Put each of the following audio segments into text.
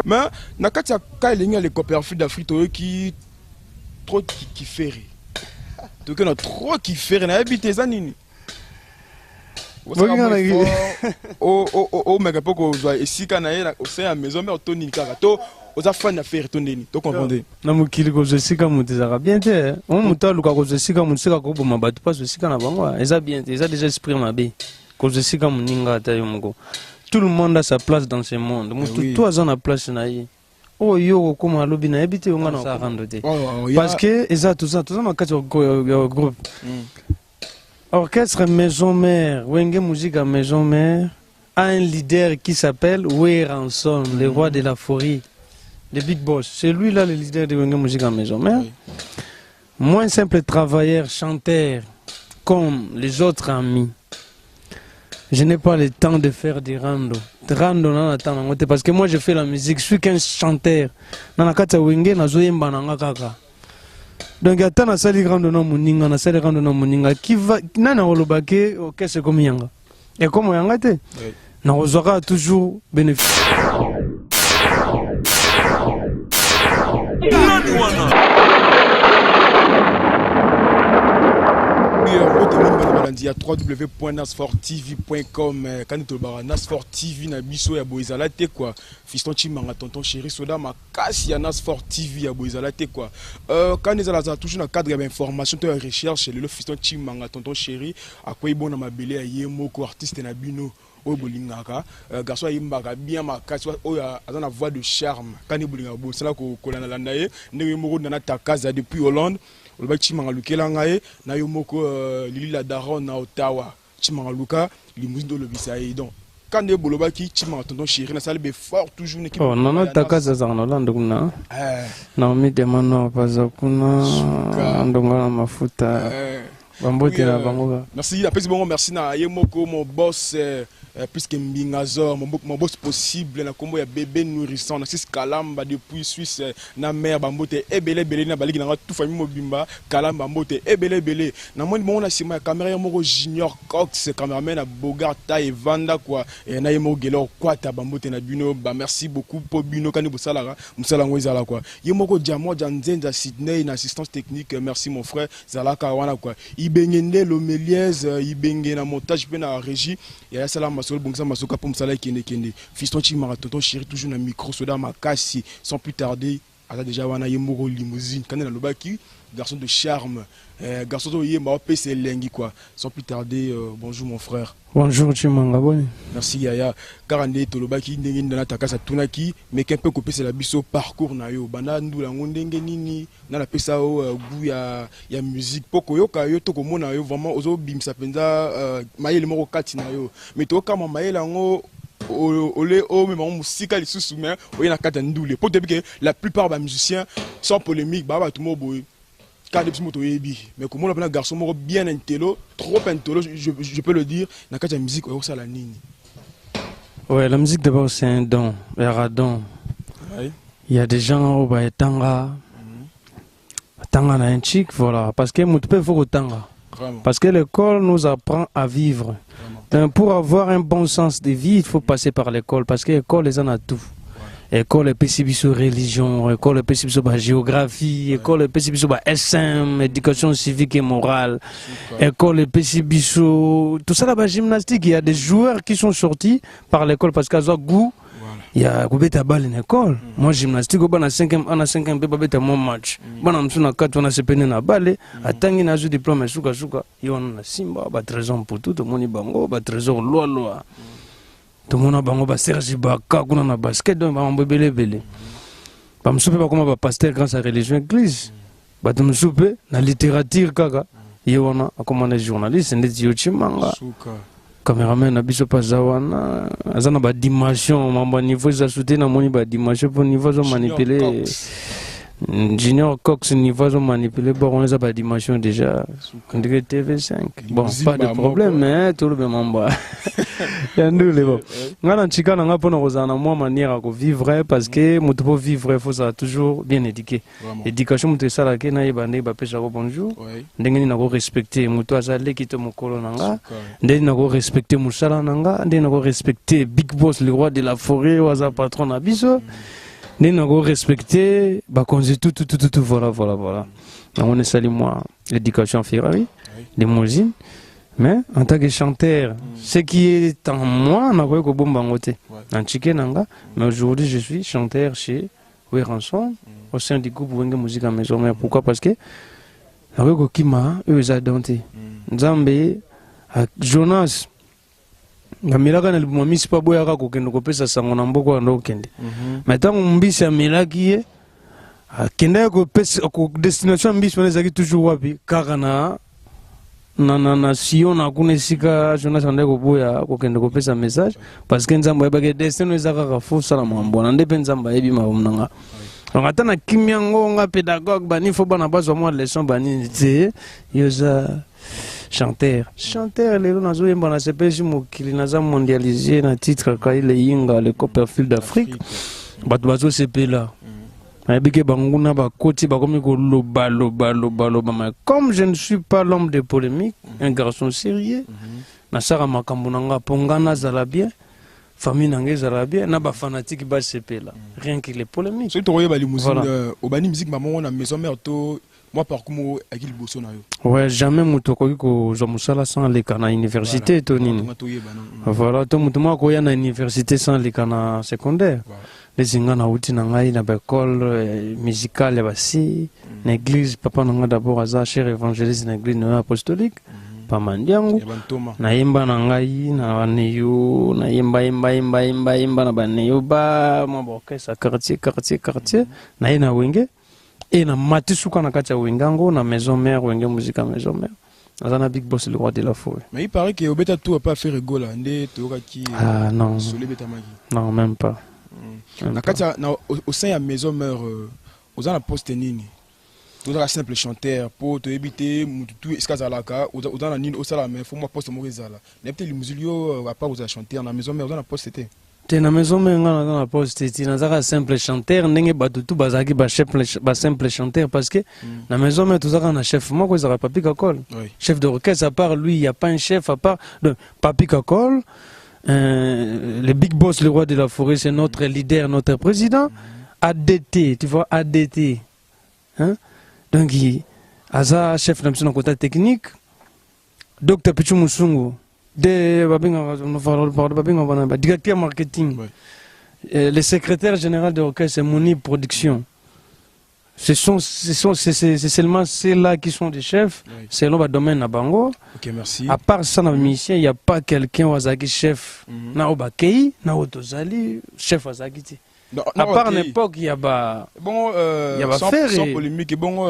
Mais nakati ka elinga les coopératives d'Afrique qui trop kifféré. Donc on a trop kifféré na habité ça nini. Oh mega poko zo esika na yela au sein à maison mais otoni kaka to oza fan na faire tondeni to comprendre. Na mukili ko esika mutezaka bien te. On mutalu ka ko esika mutsika ko boma batu pas esika na bango. Eza bien te, eza déjà esprit mabe. Ko esika muninga ta yomoko. Tout le monde a sa place dans ce monde. Toi, tu as place na ye. Oh yo, comment lobby na habite on a na randote. Parce que tout ça ma quatre groupe. Orchestre Maison Mère, Wenge Musique à Maison Mère a un leader qui s'appelle Wei Ranson, le roi de la forêt, le big boss. C'est lui là le leader de Wenge Musique à Maison Mère. Moi un simple travailleur, chanteur comme les autres amis. Je n'ai pas le temps de faire des rando. Rando na temps parce que moi je fais la musique, je suis qu'un chanteur. Na kata wenge na zoyemba na kaka. Donc attends na sali rando na muninga na sali rando na muninga qui va nana olobake qu'est-ce comme yanga. Et comment yanga te? Na ozora toujours bénéfice. Il y a www.nasfortv.com quand tu vas Nasfort TV na biso ya boizala te quoi fiston chimanga tonton chéri soda makasi ya Nasfort TV ya boizala te quoi quand ils allaient toujours dans cadre d'information de recherche le fiston chimanga tonton chéri à quoi bon na mabele ya yemoko artiste na bino o bolingaka garçon yimbaka bien makasi o ya azana voix de charme quand il bolinga bo sala ko kolana landa ye ndenge moko na takaza depuis Hollande le bac chimanga lukela ngaye na yo moko lili la daron na Ottawa chimanga luka limousin do lobisaye donc quand de boloba ki chimanga tonton chéri na salle be fort toujours équipe oh non takaza za na Hollande kuna na mi demando paza kuna ndonga na mafuta bambote na bango merci après bon merci na yemoko mon boss puisque Mbingazor mon boss possible na kombo ya bébé nourrissant na sis Kalamba depuis Suisse na mère bambote ebele na baliki na tout famille mobimba Kalamba mbote ebele na moi bon na sima caméra moko junior Cox cameraman na Bogarta et Vanda quoi et na yemo gelo kwata bambote na bino ba merci beaucoup pour bino kani bosala musala ngwezala quoi yemoko diamant janzenza Sydney na assistance technique merci mon frère zalaka wana quoi ibengende lomeliez ibenge na montage pe na régie ya salam masolo bongsa masoka pour msala kende fiston chimara tonton chéri toujours na micro soda makasi sans plus tarder ala déjà wana yemoko limousine kana na lobaki garçon de charme garçon to yemba pc lengi quoi sans plus tarder bonjour mon frère. Bonjour Chimanga boni. Merci Yaya karande to lobaki ndenge ndana takasa tunaki mais qu'un peu couper c'est la biso parcours na yo bana ndula ngondenge nini na la pesa o goût ya musique poko yoka yo to komona yo vraiment ozo bimsa penza mayele moko kati na yo mais to kama mayele ngo ole o même musika lisusu mais oyena kata ndule pour depuis que la plupart des musiciens sans polémique ba tout mo boy car depuis moto yebi mais comme on a un garçon moko bien intello trop intello je peux le dire na kata musique o ça la nini. Ouais, la musique d'abord c'est un don, un don. Il y a des gens au ba tanga tanga na un chic voilà parce que moto peut faut tanga. Parce que l'école nous apprend à vivre. Pour avoir un bon sens de vie, il faut passer par l'école parce que l'école les en a tout. École est possible sur religion, école est possible sur géographie, école est possible sur SM, éducation civique et morale, école est possible sur tout ça là-bas gymnastique. Il y a des joueurs qui sont sortis par l'école parce qu'ils ont goût. Il y a Goubeta Ball en école. Moi, gymnastique, on a 5e, peu mon match. Bon, on a 4, on a 7 na balle. Attends, na diplôme, souka. Il y a Simba, trésor pour tout, le monde bango, trésor loa. Tout le monde a bango, Serge Baka, on a basket, on a belé. Pas me souper pas comment pasteur grâce à la religion église. Pas me souper, la littérature, kaka. Il y a comment les journalistes, c'est des yochimanga. Cameraman na biso pazawana azana ba dimension mambo niveau za soutenir na moni ba dimension pour niveau zo manipuler Junior Cox niveau ont manipulé, bon, on les a pas dimension déjà. On dirait TV5. Bon, pas de problème, mais tout le monde boit. Il y a nous les bons. Moi, en Chica, on a pas de moi manière à vivre parce que moi, pour vivre, il faut ça toujours bien éduqué. Éducation, moi, ça là, que na yeba ne ba pesa ko bonjour. Ndenge na ko respecter, moi, toi, ça les qui te mon colo nanga. Ndenge na ko respecter musala nanga, ndenge na ko respecter Big Boss, le roi de la forêt, ou sa patron abiso. Nous avons respecté, tout, voilà. On est sali moi, l'éducation Ferrari, limousine. Mais en tant que chanteur, ce qui est en moi, on a vu que bon bangote, en chicken mais aujourd'hui je suis chanteur chez Weranson, au sein du groupe Wenge Musique à Maison. Mais pourquoi? Parce que, avec que Kima, eux, ils ont denté. Nzambe, Jonas, Kamilaka na lumamisi pa boya ka kokendo kopesa sango na mboko ando kende. Maintenant mbisi amelaki ye kenda ko pesa ko destination mbisi wana zaki toujours wapi kaka na Sion na kuna sika Jonas ande ko boya kokendo kopesa message parce que nzambo yebake destination ezaka ka fo sala mambo na ndepe nzamba yebi mabunanga. Donc atana kimyango nga pédagogue bani fo bana bazo moi leçon bani te yoza chanteur, les gens ont un CPJ qui est mondialisé dans le titre quand il est le Copperfield d'Afrique. Bateau CP là. Comme je ne suis pas l'homme de polémique, un garçon sérieux, Nasara Makambunanga Pongana Zalabien, famille Nangé Zalabien, n'a pas fanatique bas CP là. Rien que les polémiques. Si tu regardes la limousine, au bani musique maman on a maison mère moi par contre avec le bosso na yo. Ouais, jamais mutoko ko zomusala sans les kana université tonini. Voilà, to mutuma ko ya na université sans les kana secondaire. Les ingana uti na ngai na école musicale basi, na église papa nanga d'abord aza cher évangéliste na église apostolique. Pa mandiangu na yemba na ngai na baneyo na yemba na baneyo ba mo bokesa quartier na ina wenge. Et na matisuka na kati ya wengango na maison mère wenge musique à maison mère. Azana Big Boss le roi de la forêt. Mais il paraît que Obeta tout a pas fait rigolo ndé toka ki non. Non, même pas. Na kati au sein ya maison mère ozana poste nini. Ozana simple chanteur pour te éviter tout eskazalaka ozana nini osala mais faut moi poste mo ezala. N'importe les musulio à part ozana chanteur na maison mère ozana poste c'était. Na maison mais nga na poste ti na simple chanteur ndenge batutu bazaki ba simple chanteur parce que na maison mais tout ça na chef moi ko za Papi Kakol chef d'orchestre à part lui il y a pas un chef à part de Papi Kakol le Big Boss le roi de la forêt c'est notre leader notre président ADT tu vois ADT hein donc il aza chef de mission côté technique Dr Pichu Musungu de directeur marketing, le secrétaire général de l'orchestre, c'est Moni Production. C'est seulement ceux-là qui sont des chefs, selon le domaine à Bango. Ok, merci. À part ça, dans la mission, il n'y a pas quelqu'un qui est chef. Na Obakei, na Otozali, chef Azagiti. À part l'époque, il y a pas. Bon, sans polémique, bon,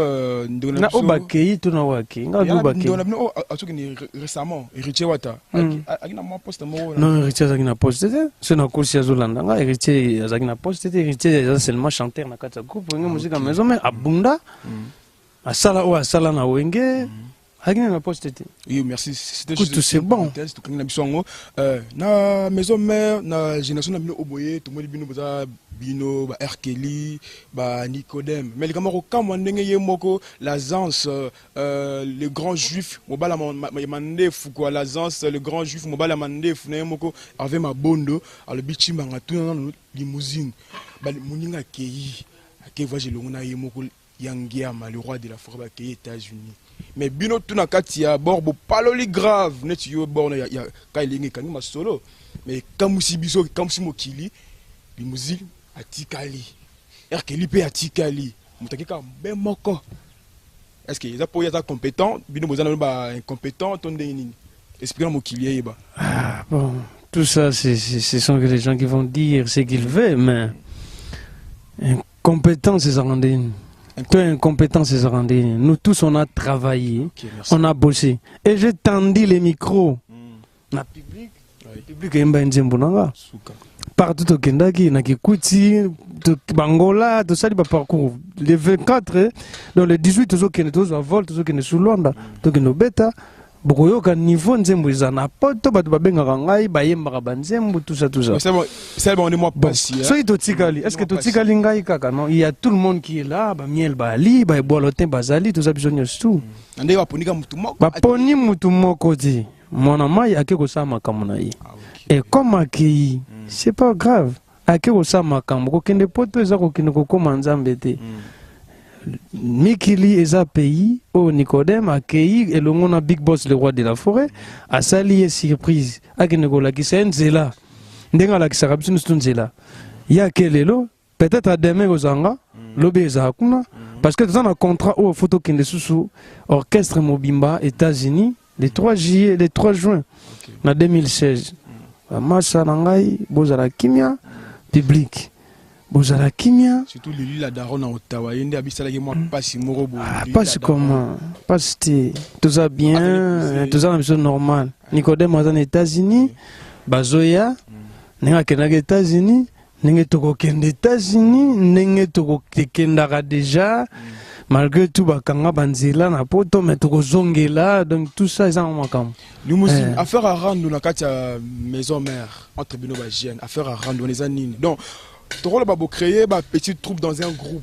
na Obakei, tout na Obakei. Récemment, Héritier Wata. Non, Héritier Azagina poste. C'est na course à Zolanda. Héritier Azagina poste. Héritier seulement chanteur na kata groupe. Musique à maison, mais à Bunda, à Sala ou à Sala na Wenge. Oui, merci. C'était c'est bon. Na maison mère, na génération na bino oboye, tout le monde bino baza bino ba Erkeli, ba Nicodème. Mais les camarades quand on ndenge yemoko l'Azance le grand juif mobala mandef quoi l'Azance le grand juif mobala mandef na yemoko avec ma bondo le bichimba ngatu na limousine. Ba muninga keyi. Ke voyage le ngona yemoko Yangiama le roi de la forêt aux États-Unis. Mais bino tuna katia borbo paloli grave net yo borna ya kailingi kanima solo mais kamusi biso kamusi mokili limuzili atikali erkeli pe atikali mutakeka mbemoko est-ce que les apoya za compétent bino bozana ba incompétent tonde nini expliquer mokili yeba bon tout ça ce sont que les gens qui vont dire ce qu'ils veulent mais incompétent c'est ça rendez. Incompétence, nous tous on a travaillé, on a bossé. Et j'ai tendu les micros. Le public est partout tokendaki na Kikuti Bangola tout ça li ba parcours le 24 dans le 18 tozokende tozwa vol tozokende sous Luanda tokende beta bokoyoka niveau nzembo eza na poto bato babengaka ngai bayembaka banzembo tout ça c'est bon on est moi passé so itotikali est-ce que totikali ngai kaka non il y a tout le monde qui est là ba miel bali ba boalotin bazali tout ça biso nyonso ndenge baponika mutu moko baponi mutu moko ti mwana mai ake kosala makambo na ye et comme akei c'est pas grave ake kosala makambo kokende poto eza kokende kokoma nzambe te Mikili eza pays au Nicodème accueilli et le monde Big Boss le roi de la forêt a sali surprise akende kolakisa nzela ndenga lakisa kabisa nzela ya kelelo peut-être à demain ozanga lobe eza kuna parce que dans un contrat au photo kende susu orchestre Mobimba États-Unis le 3 juillet le 3 juin en 2016 massa nangai bozala kimia public bozala kimia surtout le la daron en Ottawa yende abisala moi passe morobo passe comment passe tout ça bien tout ça c'est normal Nicodème aux États-Unis bazoya nenga kenaka États-Unis nenge tokokende États-Unis nenge tokokendaka déjà malgré tout bakanga banzela na poto mais tokozongela donc tout ça eza makambo limousine affaire à rendre na kati ya maison mère entre bino ba jeune affaire à rendre on les anine donc Toro va créer une petite troupe dans un groupe.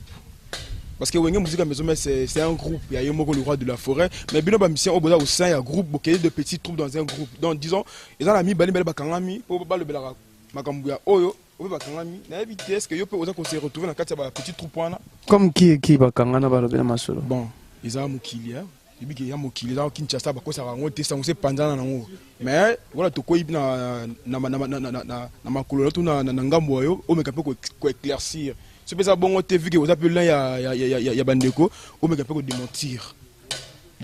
Parce que Wenge Musique à Maison Mère, c'est un groupe. Il y a Yomoko, le roi de la forêt. Mais Bino Mission au sein, il y a un groupe, il y a de petites troupes dans un groupe. Donc disons, ils ont l'ami Bali Bel Bakangami, pour le Belara Makambuya, Oyo, Oyo Bakangami. N'a évité est-ce que Yopo qu'on s'est retrouvé dans la petite troupe. Comme qui Bakangana Balobela Masolo. Bon, ils ont Moukilia. Il y a Moukilia, il y a Kinshasa, parce que ça a été pendant la nuit. Mais voilà, tu as ma colonne, tu as ngambo yo, o me capé ko éclaircir. C'est pas ça bon tu vu que vous appelez là il y a bandeko, o me capé ko démentir.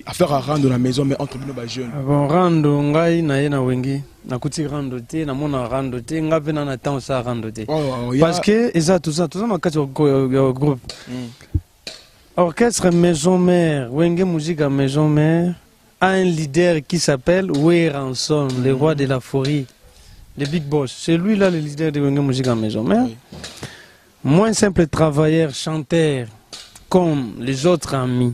Affaire à rendre la maison mais entre nous ba jeunes. Bon rando ngai na ye na wengi, na kuti rando te, na mona rando te, ngabe na na temps ça rando te. Parce que ça tout ça na kati groupe. Orchestre Maison Mère, Wenge Musique à Maison Mère, a un leader qui s'appelle Wei Ranson, le roi de la forêt, le Big Boss. C'est lui là le leader de Wenge Musique à Maison Mère. Oui. Moi, un simple travailleur, chanteur, comme les autres amis.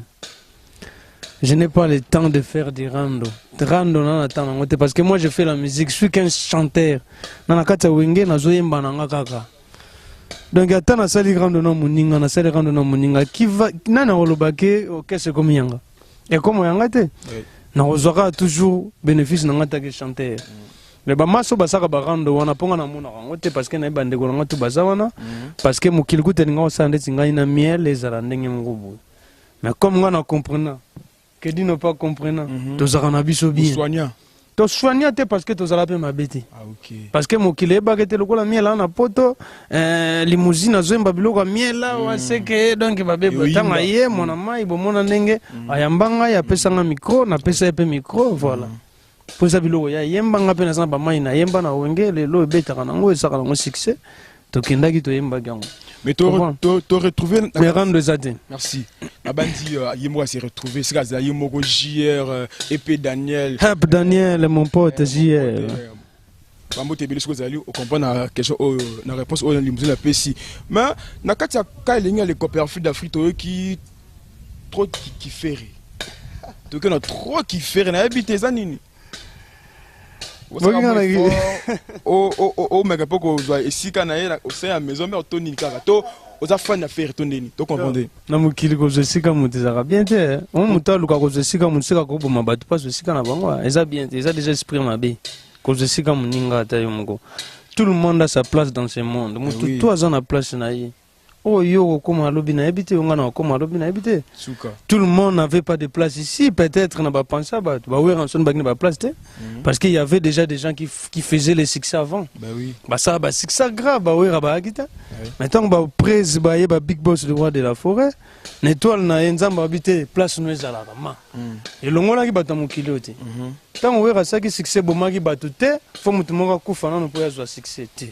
Je n'ai pas le temps de faire des rando. Rando non attends, parce que moi je fais la musique, je suis qu'un chanteur. Nana kata Wenge na zoyemba nanga kaka. Donc attends na sali rando na muninga na sali rando na muninga qui va nana olobake qu'est-ce comme yanga et comme yanga te na ozaka toujours bénéfice na ngata que chanter le ba maso basaka ba rando wana ponga na mona ngote parce que na bande ko ngatu bazawana parce que mukili kuteninga osande tinga ina miel les ala ndenge ngubu mais comme ngana comprenant que dit ne pas comprenant tozaka na biso bien soignant to soigner parce que tozala pe mabeti parce que mokile bakete lokola miela na poto limousine azemba biloko miela wa seke donc babe tanga ye mona mai bomona ndenge ayambanga ya pesanga micro na pesa pe micro voilà posa biloko ya yembanga pe na sana ba mai na yemba na wenge lelo betaka nango esaka nango succès to kendaki to yemba gango. Mais tu retrouvé les rangs de Zadin. Merci. La bandi Yemo s'est retrouvé. C'est ça, Yemo JR, Épée Daniel. Hep Daniel, mon pote JR. Bambo Tebele, ce que vous allez comprendre la question, la réponse au limousine la PSI. Mais, Nakatia, quand il y a les coopératives d'Afrique qui trop qui fait. Donc, on a trop qui fait. On a habité ça, Nini. Oh mais pas que vous ici quand au sein à maison mais Tony Karato aux affaires d'affaires Tony to comprendre na mukili ko je sika mutizaka bien te on mutalu ka ko je sika mutsika ko boma batu pas je sika na bango eza bien te eza déjà esprit mabe ko je sika muninga ta yomoko tout le monde a sa place dans ce monde mutu toi en a place na yi oh yo comme alobi na habité on a comme alobi na habité tout le monde n'avait pas de place ici peut-être n'a pas pensé bah ouais Ranson bagné pas place parce qu'il y avait déjà des gens qui faisaient les succès avant bah oui bah ça bah succès grave bah ouais bah akita maintenant bah presse bah y bah Big Boss le roi de la forêt l'étoile na nzamba habité place nous ezala kama et longola ki bata mokili oti tant ouais rasaki succès bomaki batute faut mutu moko kufa na no po ya succès te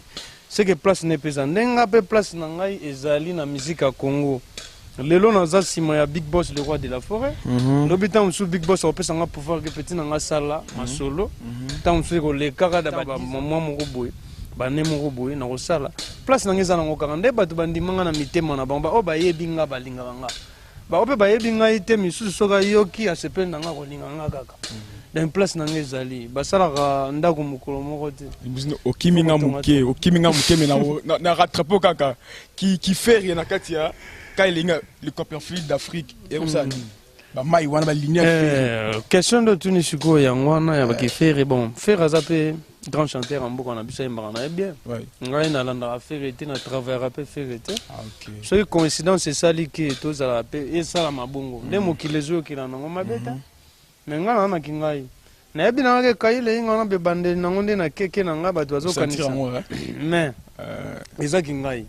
c'est que place n'est pas en peu place nangai ezali na musique à Congo lelo naza sima ya Big Boss le roi de la forêt l'habitant sous Big Boss opesa nga pouvoir que petit nanga sala masolo tant sou ko le kaka da ba moi moko boy bane moko boye na kosala place na ngeza nango kaka nde bato bandimanga na mitema na bango o bayebi nga balingaka nga ba ope bayebi ngai te misusu soka yoki asepeli na nga kolinga nga kaka dans place na nga ezali basalaka ndako mokolo moko te okiminga moke me na rattrapo kaka ki fait rien na kati ya ka elinga le Copperfield d'Afrique et comme ça bamai wana balinia question de tuni sikoyo yango wana ya bakifere bon faire aza mpe grand chanteur en mboka na biso ayembaka na ye bien ngai nalandaka fere te na travaillera mpe fere te soki coïncidence esali ke tozala mpe esala mabongo nde mokili ezoyokela nango mabe te me ngai nanaki ngai nayebi nangaki ekayile ye ngai wana mpe bandeli nango nde na keke na ngai bato bazokanisa mais ezaki ngai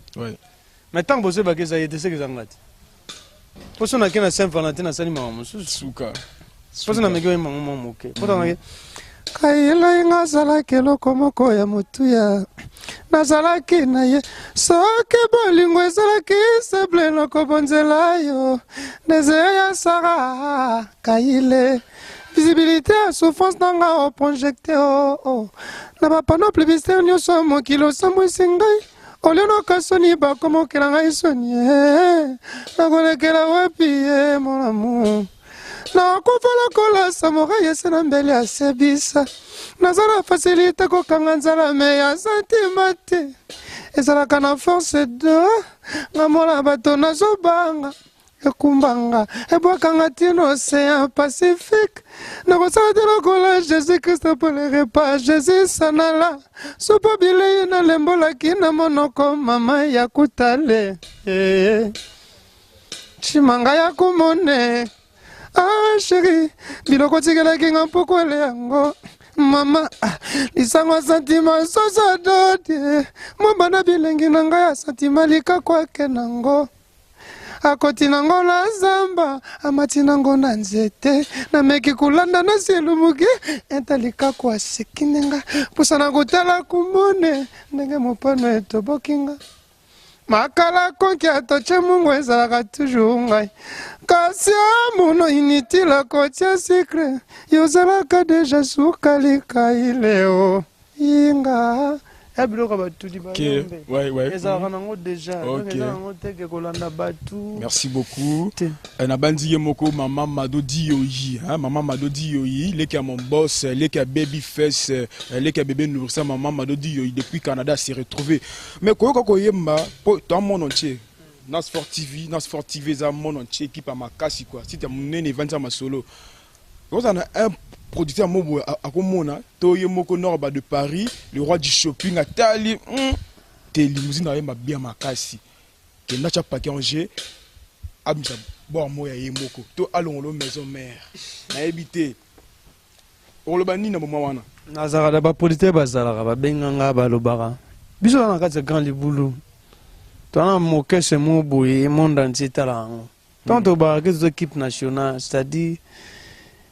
mais ntango bozoyebaka eza ye te seke ezanga te poso nake na Saint Valentin nasali mama mosusu poso nameki oyembango mwa moke potanake kayela nga azalaki eloko moko ya motuya nazalaki na ye soki bolingo ezalaki seble eloko bonzela yo deseye ya sara kayile visibilité ya souffrance nanga oprojecte na bapano publicitaire nyonso mokili osambwisi ngai olionoka soni bakomokela ngai soni nakolekela wapi ye mon amour nakovala kola samorai ese na mbele asebisa naza na fasilité kokanga nzala me ya santima te ezalaka na force de ngamona bato nazobanga ekumbanga ebwakanga tino océan pacifique nakosala te lokola jésus christ po le repas jésus sanala sopo bilei nalembolaki na monoko mama ya kutale chimanga ya kumone chéri biloko tikelaki nga mpokwele yango mama lisango santima sosadote mobana bilengi na ngai ya santima likakwake nango akoti nango na zamba amati nango na nzete nameki kulanda na selumuki entalikako aseki ndenga pusa na kotala kumone ndenge mopano etoboki nga makala konki atoche mungu ezalaka toujours ngai kasi amuno initila kotia sikre yozalaka deja sukalika ileo inga biloko batudi bayombe ezalaka nango deja nango teke kolanda batu. Merci beaucoup. Na bandi ye moko mama Madodi Yoyi, mama Madodi Yoyi, leki ya mon boss, leki ya baby face, leki ya bébé nourrissant mama Madodi Yoyi depuis Canada s'est retrouvé. Mais koyoka koyemba pour tout le monde entier. Nas Sport TV za monde entier équipe à makasi quoi. Si tu as monene vendre ma solo. Quand on a un producteur mobo akomona toye moko norba de Paris, le roi du shopping à Tali, te limousine na yemba bien makasi. Que na cha paquet Angers abisa bo moya yemoko to alongolo maison mère. Na habité. Olobani na moment wana. Nazara ba producteur bazala ba benganga ba lobara. Biso na kati grand libulu. Tona moke se mobo et monde entier talango. Tant au bar que équipe nationale, c'est-à-dire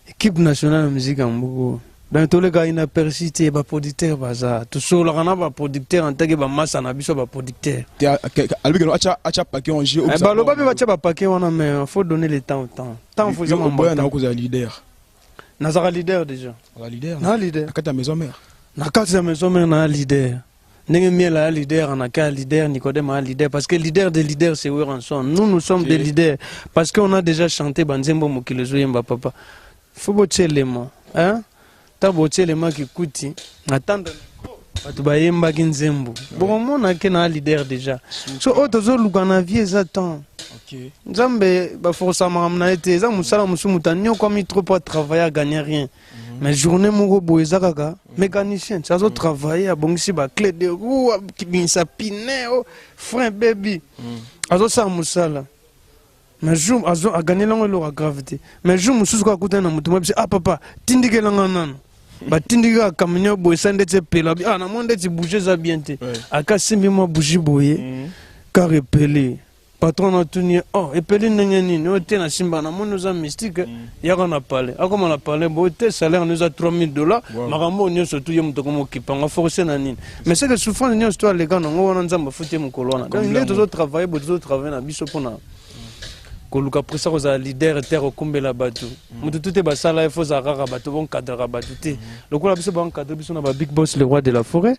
équipe nationale de musique en Bogo. Dans tous les cas, il y a persisté, il producteur baza. Tout ça, on a producteur en tant que masse en abisso producteur. Alors que acha paquet en jeu. Eh ben le babi va paquet on mais faut donner le temps au temps. Temps faut jamais en temps. On a leader. Nazara leader déjà. On leader. Na leader. Na maison mère. Na kata maison mère na leader. N'est mieux la leader en a leader Nicodème a leader parce que leader des leaders c'est Weranson. Nous sommes des leaders parce qu'on a déjà chanté Banzembo Mokilezo Yemba papa. Faut botter les mots, hein? T'as botter les mots qui coûtent. Attendre. Tu vas yemba Ginzembo. Bon, on a qu'un leader déjà. So autres lugana vieux attend. Ok. Zambe, bah forcément amna été. Zam musala musumutanyo comme il trop pas travailler à gagner rien. Mais journée mon boeza kaka mécanicien. Ça zo travailler à bongisi ba clé de roue qui bin sa pineo frein baby. Azo sa musala. Mais jour a gagné la gravité. Mais jour mususu kwa kutana mutu mabisi papa tindike langa nana. Ba tindika camion boy sande te pela na monde ti bouger za bien te. Aka simbi mo bouger boye. Car repelé. Patron a tuni epeli ndenge nini o te na simba na monde za mystique yaka na parler. Akoma na parler bo te salaire nous a $3000. Makambo nyonso tu ye mutu komo kipanga forcer na nini. Mais c'est que souffrance nyonso to les gars ngo wana nzamba futé mukolona. Donc il est toujours travailler bo toujours travailler na biso pona. koluka pour ça aux leader terre okumbela bato mutu tout basala il faut zarara bato bon cadre bato te lokola biso bon cadre biso na ba big boss le roi de la forêt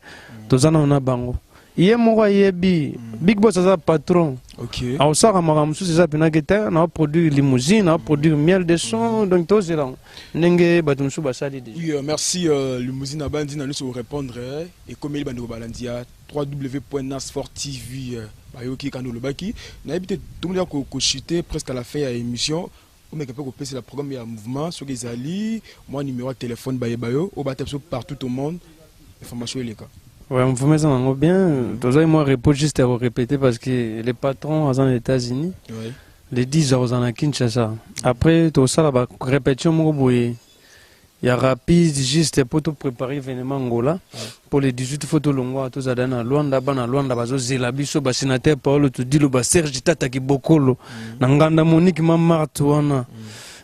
tozana na bango iye moko yebi big boss aza patron. Ok. Alors ça ramaramsu c'est ça pena geta na produire limousine na produire miel de son donc tout c'est là ndenge bato musu basali déjà. Oui, merci limousine abandi na nous répondre et comme il bando balandia www.nasfortv bayoki kando lobaki na habité tout le monde ko chuter presque à la fin de l'émission. On est capable de passer le programme et mouvement sur les alliés, moi numéro de téléphone bayo au bateau partout au monde. Information les cas. Ouais, on vous met ça bien. Toi, moi, repos juste à répéter parce que les patrons aux États-Unis, ouais. Les 10 heures en Kinshasa. Après, tout ça, la répétition, il y a rapide, juste pour tout préparer l'événement Angola. Ouais. Pour les 18 photos longues, tout ça, dans Luanda, Bazo, Zelabiso, sénateur Paolo, tu dis le Serge Tata qui bokolo. Nanganda Monique, Mamartouana.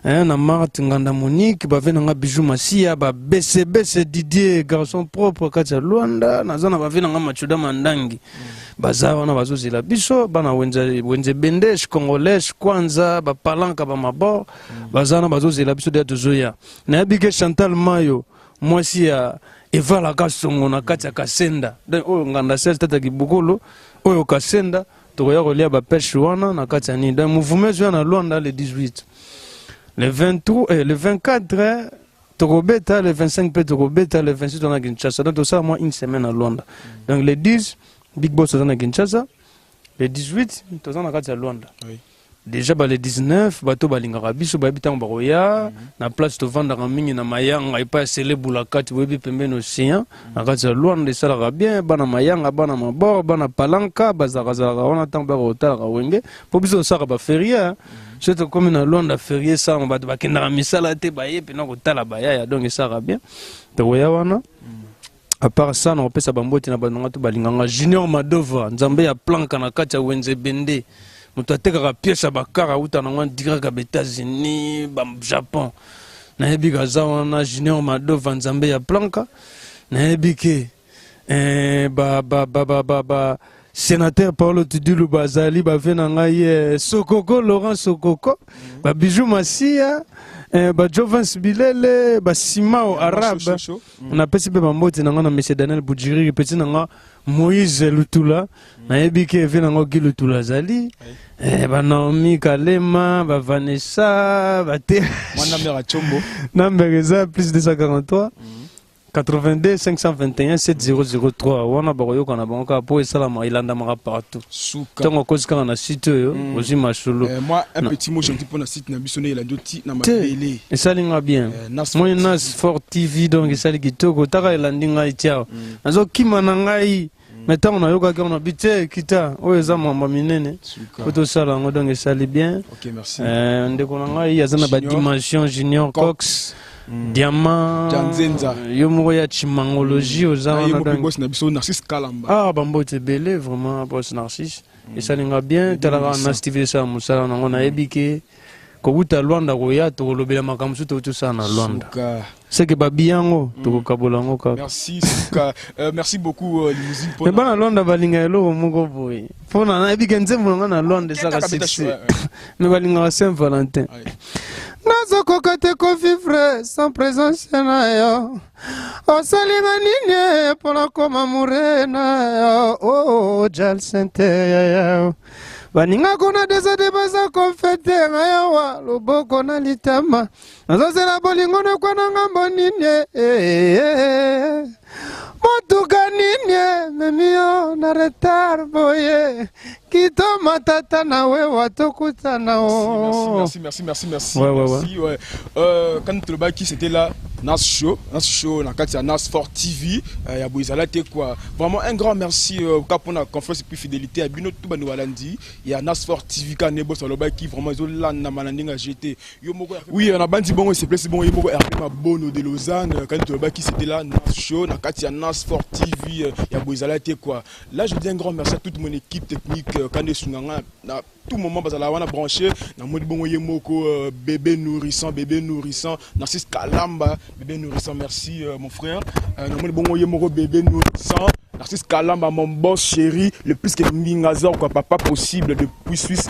Na Marthe Nganda Monique, ba vena nga bijou masia, ba BCB Didier, garçon propre kacha Luanda, na zana ba vena nga machuda mandangi. Baza wana bazozela biso, bana wenze bendesh, congolais, kwanza, ba palanka ba mabor, bazana bazozela biso de tozoya. Na yabike Chantal Mayo, mwasi ya Eva la kasongo na kacha kasenda. Oyo nganda sel tata kibukolo, oyo kasenda, tokoya kolia ba pêche wana na kacha ni. Donc mouvement na Luanda le 18. Le 23, le 24, Torobeta, le 25, Torobeta, le 26, on a Kinshasa. Donc, tout ça, moi, une semaine à Luanda. Donc, le 10, Big Boss, on a Kinshasa. Le 18, on a à Luanda. Oui. Déjà, le 19, bateau Balingarabi, sur Babitan Baroya, na place de vendre en mine, na Mayang, et pas scellé Boulaka, tu vois, Pembe l'océan, à Luanda, ça ira bien, Bana Mayang, Bana Mabor, Bana Palanka, Bazarazara, on attend Barota, Rawenge, pour bisous, ça va feria. C'est comme une Luanda feria, ça, on va te baquer dans la misala, te baye, puis non, la baya, donc ça ira bien. Tu vois, à part ça, on peut s'abamboter na Banangato Balinganga, Junior Madova, Nzambe ya Planka, na Kacha Wenze Bende. Mutateka pièce bakara uta na wan diraka ba États-Unis ba Japon na yebika za na Junior Madova Nzambe ya Planka na yebike ba sénateur Paolo Tudulu Bazali ba vena ngai Sokoko Laurent Sokoko ba Bijou Masia ba Jovens Bilele ba Simao Arabe na pesi pe bambote na ngana monsieur Daniel Boudjiri petit na Moïse Lutula na yebike vena ngoki Lutula Zali ba Naomi Kalema ba Vanessa ba te mwana mera chombo number eza plus 243 82 521 7003 wana bakoyo kana bango po esala ma ilanda mara partout tango kozika na site yo ozi masholo moi un petit mot j'ai pour na site na biso na ilando ti na mabele esalinga bien moi Nas Fort TV donc esali kitoko taka elandinga itiao nazo kima na ngai mais on a yoga on a bité kita oyo eza mamba minene photo sala ngo donc esali bien. OK, merci. Ndeko na ngai yazana ba dimension Junior Cox Diamant Janzenza yo moko ya chimangologie ozana na donc boss na biso Narcisse Kalamba. Ah bambote belé vraiment boss Narcisse esalinga bien talaka na Steve ça musala na ngona ebike kobuta Luanda koya to lobela makamsu to ça na Luanda. C'est que babiango to kabolango ka. Merci Suka. Merci beaucoup limousine pour. Mais bana Luanda balinga elo moko boy. Pona na ebike nzembo na Luanda ça ka succès. Mais balinga Saint-Valentin. Nazoko kate ko vivre sans présence na yo. O salima nini pour la koma murena oh Jal Sente yo. Baninga kona desade baza konfete ngayawa loboko na litama nazozela bolingo na kwa ngambo nini motuka nini memio na retard boye kito matata na we watokutana o merci ouais. Quand tu le baki c'était là Nas Show na kati ya Nas Fort TV ya boizala te quoi vraiment un grand merci kapona confiance et puis fidélité à bino tout banu walandi ya Nas Fort TV ka nebo sur le baki vraiment izolanda manandinga GT yo moko oui on a bandi bongo c'est plus bon yo moko RP ma bono de Lausanne quand tu le baki c'était là Nas Show na kati ya Nas Fort TV ya boizala te quoi là je dis un grand merci à toute mon équipe technique kande sunanga na tout moment bazala wana branché na modi bongo yemoko bébé nourrissant Narcisse Kalamba bébé nourrissant merci mon frère na modi bongo yemoko bébé nourrissant Narcisse Kalamba mon boss chéri le plus que Mbingazor quoi papa possible depuis Suisse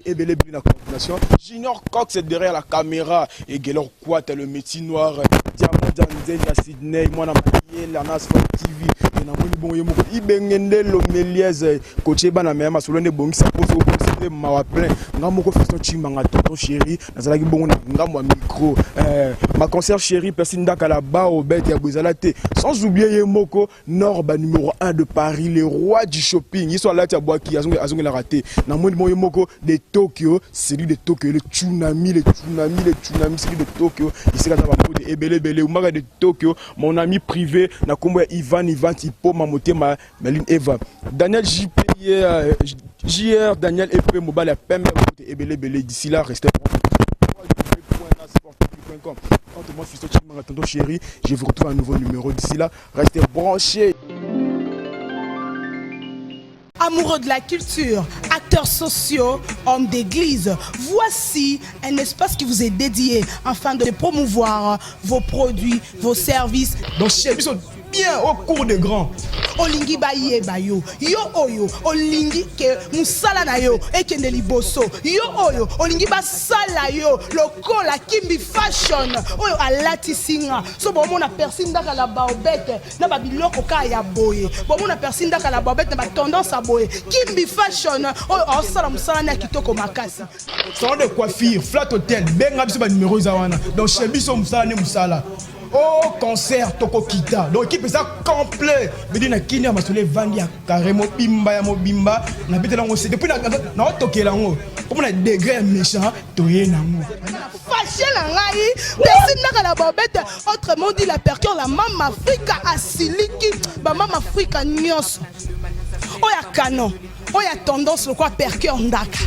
Et bel et bien la coordination. Junior Cox est derrière la caméra. Et Gaylor Quat, le métier noir. Diamant Danzel à Sydney. Moi, Marielle, la Nasfort TV. Et Namoni Bon Yemo. Ibengende Lomeliez. Coaché Banamema. Solone Bongi Saposo. C'était ma plein. Namoko Fiston Chimanga. Tonton chéri. Nazalaki Bon Ngamwa micro. Ma concert chéri. Personne d'Akalaba. Obet Yabuzalate. Sans oublier Yemoko. Norba numéro 1 de Paris. Les rois du shopping. Ils sont là. Tiabouaki. Azong l'a raté. Namoni Bon Yemoko. De Tokyo. C'est lui de Tokyo. Le tsunami. C'est lui de Tokyo. Ici, là, de Ebele Bele. Oumaga de Tokyo. Mon ami privé. Nakombo Ivan Tipo. Mamoté Meline Eva. Daniel JP. JR. Daniel EP. Mobile. PM. Ebele Bele. D'ici là, restez entre moi, Fiston Chimanga, tonton chéri, je vous retrouve un nouveau numéro. D'ici là, restez branchés. Amoureux de la culture, acteurs sociaux, hommes d'église, voici un espace qui vous est dédié afin de promouvoir vos produits, vos services. Donc, chez nous, bien au cours des grands. Olingi baye bayo, yo oyo, olingi ke musala na yo, ekende liboso, yo oyo, olingi basala yo, lokola kimbi fashion, oyo alati singa, so bon na persinda ka la baobete, na babiloko ka ya boye, bon na persinda ka la baobete na ba tendance à boye, kimbi fashion, oyo osala musala na kitoko makasi. Salon de coiffure, flat hotel, benga biso ba numéro zawana. Donc chez biso musala ne musala. Oh, concert, Toko Kita. Donc, l'équipe est ça complet. Mais dis, na kini amasole vandi ya carrément bimba ya mobimba. Na bete lango c'est depuis na toke lango. Comme na degré méchant, toye nango. Fâché la ngai, personne n'a la bobette. Autrement dit, la percure la Mama Africa asiliki, ba Mama Africa nyos. Oya canon, oya tendance le quoi percure ndaka.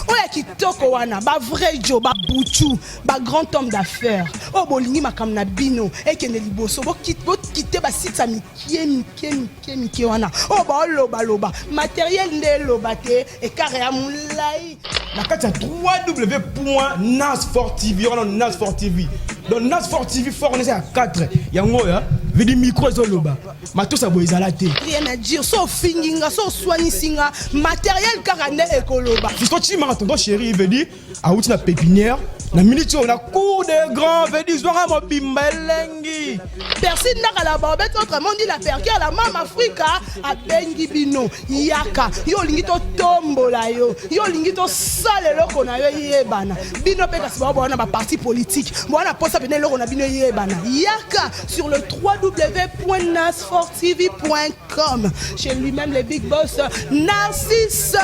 Oya kitoko wana, ba vrai Joe, ba bouchou, ba grand homme d'affaires. Oh bolingi makam na bino, ekende liboso, bo kite ba site sa mikie wana. Oh ba loba, matériel nde loba te, e kare ya moulai. La carte c'est www.nasfort.tv, on a Nasfort TV. Donc Nasfort TV fort on est à 4. Yango ya, vedi micro zo loba. Matos a boizala te. Rien à dire, so finginga, so soignisinga, matériel karane ekoloba. Fiston Chimanga tonton chéri, il veut dire a outi na pépinière. La minute on a cours des grands, veut dire zora mo bimba elengi. Personne n'a la bobette, autrement dit la percure la Mama Africa a bengi bino yaka. Yo lingi to tombola yo. Yo lingi to sale loko na yo yebana. Bino pe kasi ba na ba parti politique. Bo na posa bene loko na bino yebana. Yaka sur le www.nasforttv.com. Chez lui-même le big boss Narcisse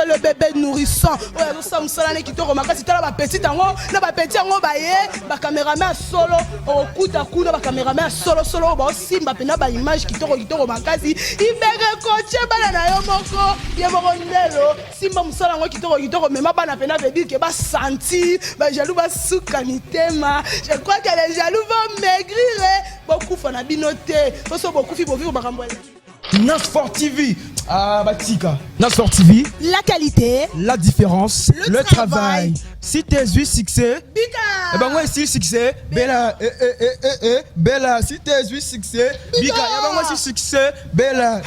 le bébé nourrissant. Oya zo samsala ne kitoko makasi tala ba petit tango na ba petit yango ba ye ba cameraman solo okuta kuna ba cameraman solo ba simba pena ba image kitoko makasi ibege coaché bana na yo moko ye moko ndelo simba musala ngo kitoko mema bana pena veut dire que ba senti ba jaloux ba suka mitema. Je crois que les jaloux vont maigrir beaucoup fana binoté so beaucoup fi bo vivre ba kambola. Nasfort TV. Ah, Batika. Nasfort TV. La qualité, la différence, le travail. Si t'es eu succès, Bika. Eh ben moi ici succès, Bella, Bella, si t'es eu succès, Bika, eh ben moi ici succès, Bella.